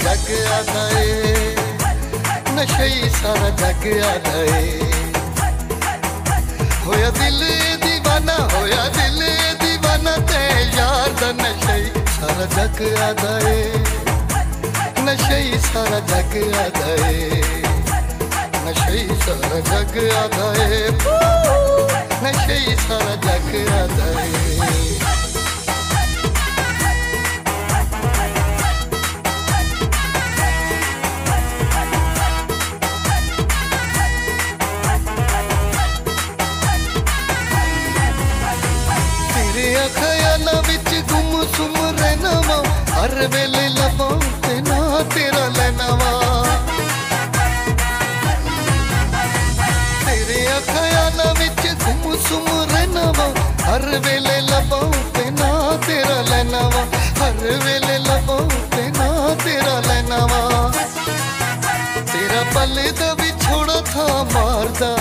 जग आदा है, नशे ही सारा जग आदा है। होया दिल दीवाना, होया दिल दीवाना ते यार दा नशे ही सारा जग आदा है, नशे ही सारा जग आदा है, नशे ही सारा जग आदा है, नशे ही सारा जग आदा है। ख्याला विच गुम सुम रहना वा, हर वेले लबां ते ना तेरा लेना वा। तेरे ख्याला विच गुम सुम रहना वा, हर वेले लबां ते ना तेरा लेना वा, हर वेले लबां ते ना तेरा लेना वा। तेरा पल दा विछोड़ा था मारदा,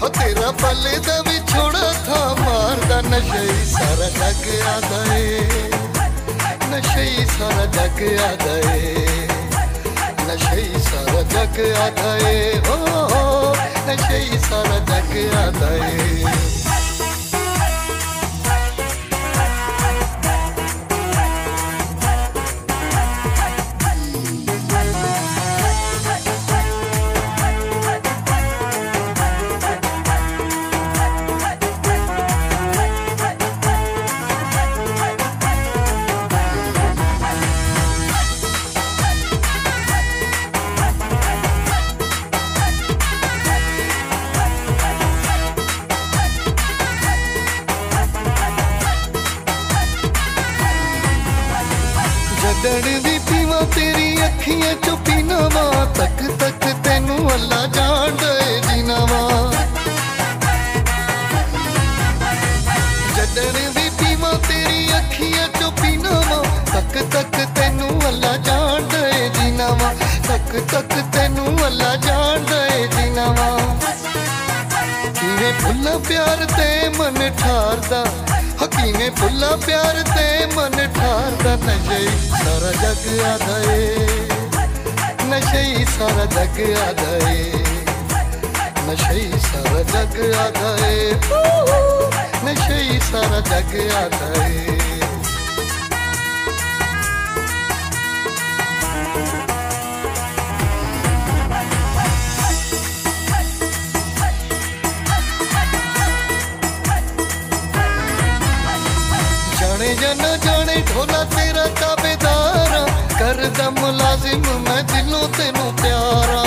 हो तेरा पल दा विछोड़ा था मारदा, नशे ही सारा जग आदा है, नशे ही सारा जग आदा है, नशे ही सारा जग आदा है, ओ नशे ही सारा जग आदा है। जदड़ भी पीवा तेरी अखियां चो पीना वा, तक तक तेनू अल्लाह जान दे जीना वा। जदड़ भी पीवा तेरी अखियां चो पीना वा, तक तक तेनू अल्लाह जान दे जीना वा, तक तक तेनू अल्लाह जान दे जीना वा। किवें फुल्ला प्यार ते मन ठारदा, हकीमे फुल्ला प्यार ते मन ठारदा, नशे ही सारा जग आदा है, नशे ही सारा जग आदा है, नशे ही सारा जग आदा है, नशे ही सारा जग आदा है। जाने या न जाने ढोला तेरा ताबेदारा, करदा मुलाजिम मैं दिलों तेनू प्यारा।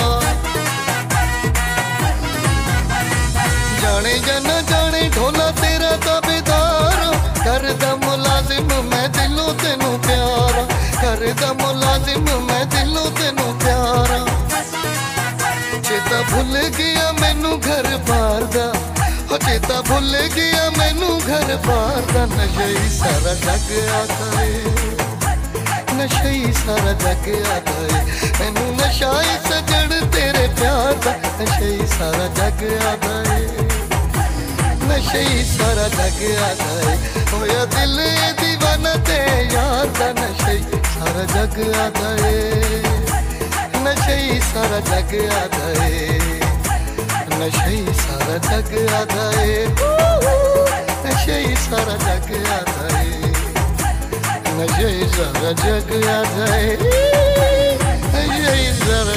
जाने या न जाने ढोला तेरा ताबेदारा, करदा मुलाजिम मैं दिलों तेनू प्यारा, करदा मुलाजिम मैं दिलों तेनू प्यारा। चेता भुल गया मैनू घर बार दा, चेता भुल गया मैनू घर बार दा, नशे ही सारा जग आदा है, नशे ही सारा जग आदा है। मैनू नशा ही सजड़ तेरे प्यार दा, नशे ही सारा जग आदा है, नशे ही सारा जग आदा है। होया दिल दीवाना ते यार दा, नशे ही सारा जग आदा है, नशे ही सारा जग आदा है, नशे ही सारा जग आदा है, नशे ही सारा जग आदा है, नशे ही सारा जग आदा है, नशे ही सारा